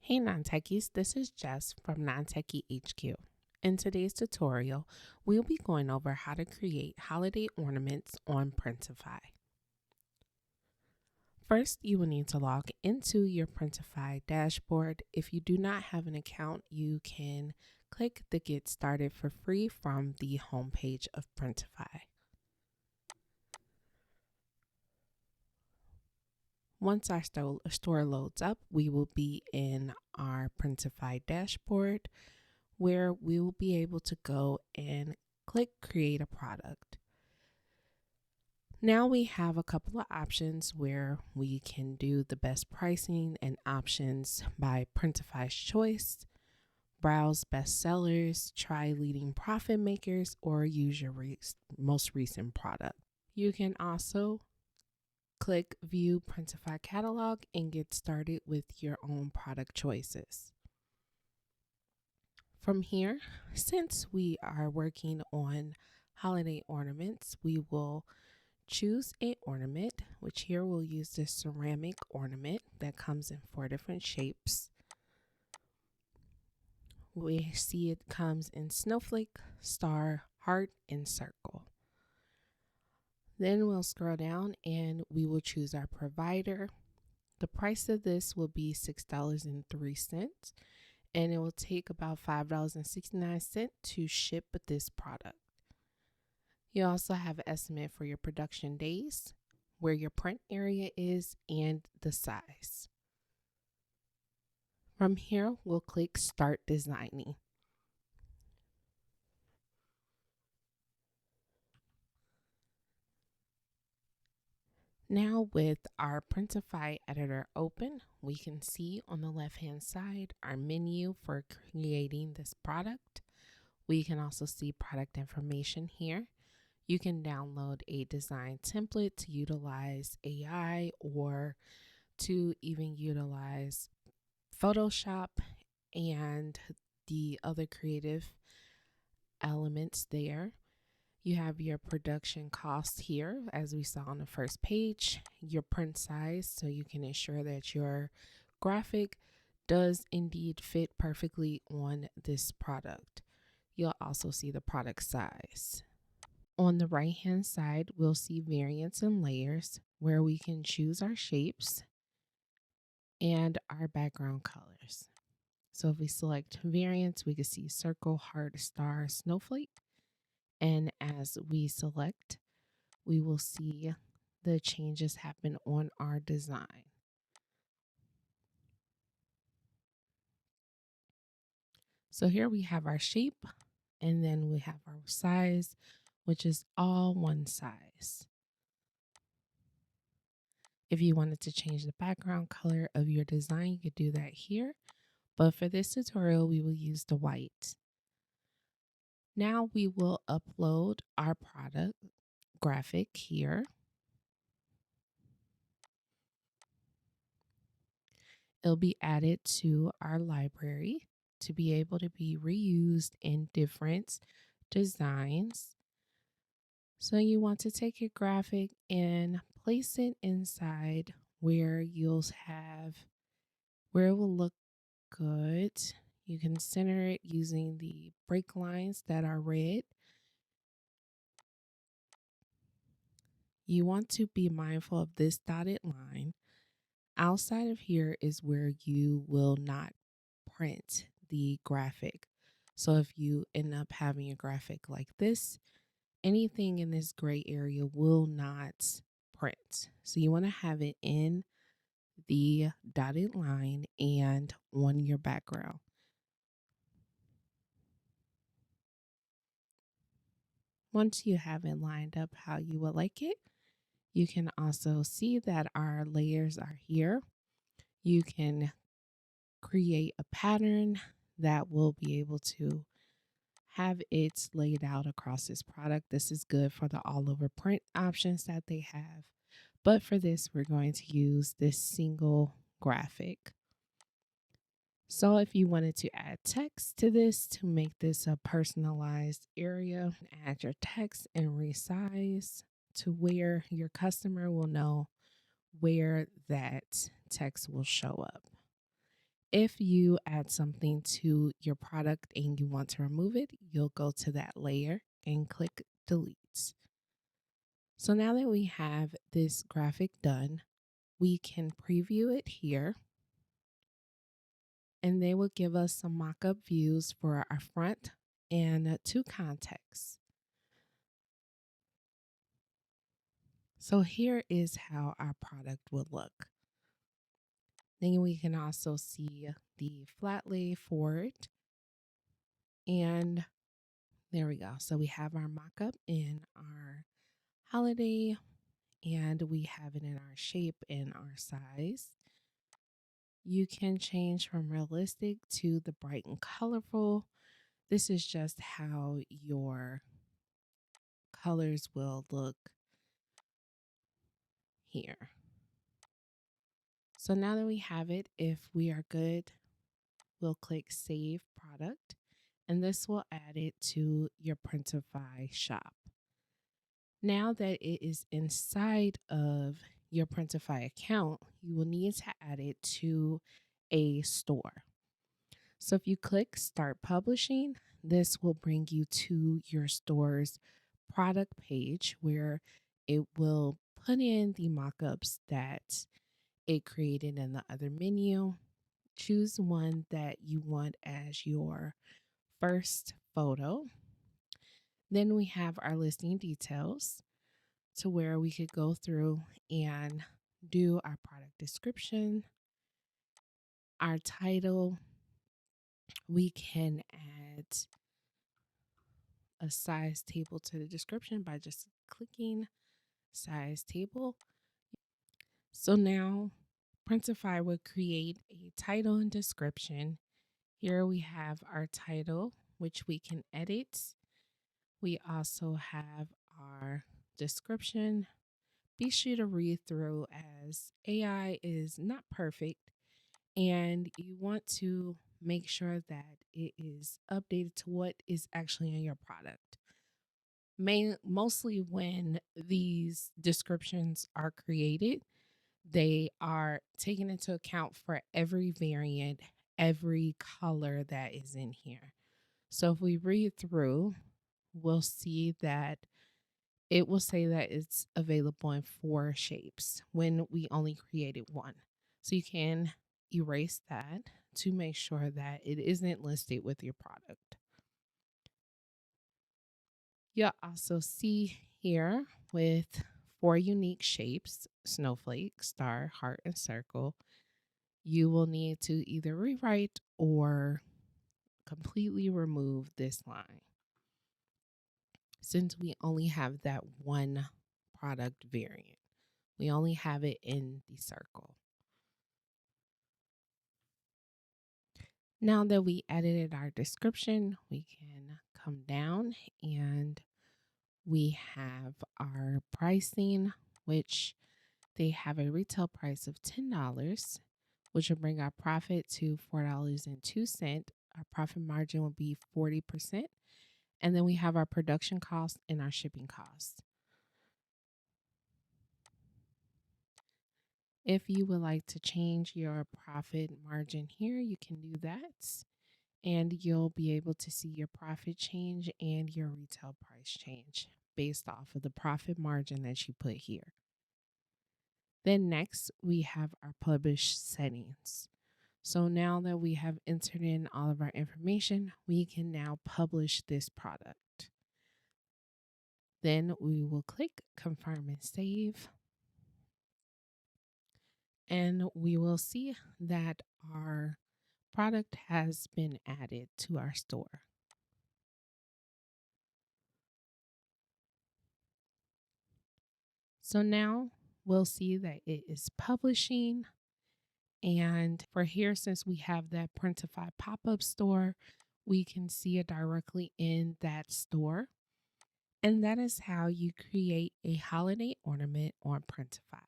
Hey Non-Techies, this is Jess from Non-Techie HQ. In today's tutorial, we'll be going over how to create holiday ornaments on Printify. First, you will need to log into your Printify dashboard. If you do not have an account, you can click the Get Started for free from the homepage of Printify. Once our store loads up, we will be in our Printify dashboard, where we will be able to go and click create a product. Now we have a couple of options where we can do the best pricing and options by Printify's choice, browse best sellers, try leading profit makers, or use your most recent product. You can also click view Printify catalog and get started with your own product choices. From here, since we are working on holiday ornaments, we will choose an ornament, which here we'll use this ceramic ornament that comes in 4 different shapes. We see it comes in snowflake, star, heart, and circle. Then we'll scroll down and we will choose our provider. The price of this will be $6.03. And it will take about $5.69 to ship this product. You also have an estimate for your production days, where your print area is, and the size. From here, we'll click Start Designing. Now with our Printify editor open, we can see on the left-hand side our menu for creating this product. We can also see product information here. You can download a design template to utilize AI or to even utilize Photoshop and the other creative elements there. You have your production cost here, as we saw on the first page, your print size, so you can ensure that your graphic does indeed fit perfectly on this product. You'll also see the product size. On the right hand side, we'll see variants and layers, where we can choose our shapes and our background colors. So if we select variants, we can see circle, heart, star, snowflake. And as we select, we will see the changes happen on our design. So here we have our shape, and then we have our size, which is all one size. If you wanted to change the background color of your design, you could do that here. But for this tutorial, we will use the white. Now we will upload our product graphic here. It'll be added to our library to be able to be reused in different designs. So you want to take your graphic and place it inside where you'll have, where it will look good. You can center it using the break lines that are red. You want to be mindful of this dotted line. Outside of here is where you will not print the graphic. So if you end up having a graphic like this, anything in this gray area will not print. So you want to have it in the dotted line and on your background. Once you have it lined up how you would like it, you can also see that our layers are here. You can create a pattern that will be able to have it laid out across this product. This is good for the all over print options that they have. But for this, we're going to use this single graphic. So if you wanted to add text to this to make this a personalized area, add your text and resize to where your customer will know where that text will show up. If you add something to your product and you want to remove it, you'll go to that layer and click delete. So now that we have this graphic done, we can preview it here, and they will give us some mock-up views for our front and two contexts. So here is how our product will look. Then we can also see the flat lay for it. And there we go. So we have our mock-up in our holiday, and we have it in our shape and our size. You can change from realistic to the bright and colorful. This is just how your colors will look here. So now that we have it, if we are good, we'll click Save Product, and this will add it to your Printify shop. Now that it is inside of your Printify account, you will need to add it to a store. So if you click Start Publishing, this will bring you to your store's product page where it will put in the mockups that it created in the other menu. Choose one that you want as your first photo. Then we have our listing details to where we could go through and do our product description, our title. We can add a size table to the description by just clicking size table. So now Printify will create a title and description. Here we have our title, which we can edit. We also have our description. Be sure to read through, as AI is not perfect, and you want to make sure that it is updated to what is actually in your product. Mostly when these descriptions are created, they are taken into account for every variant, every color that is in here. So if we read through, we'll see that it will say that it's available in 4 shapes when we only created 1. So you can erase that to make sure that it isn't listed with your product. You'll also see here with 4 unique shapes: snowflake, star, heart, and circle. You will need to either rewrite or completely remove this line, since we only have that one product variant. We only have it in the circle. Now that we edited our description, we can come down and we have our pricing, which they have a retail price of $10, which will bring our profit to $4.02. Our profit margin will be 40%. And then we have our production cost and our shipping costs. If you would like to change your profit margin here, you can do that. And you'll be able to see your profit change and your retail price change based off of the profit margin that you put here. Then next, we have our publish settings. So now that we have entered in all of our information, we can now publish this product. Then we will click confirm and save. And we will see that our product has been added to our store. So now we'll see that it is publishing. And for here, since we have that Printify pop-up store, we can see it directly in that store. And that is how you create a holiday ornament on Printify.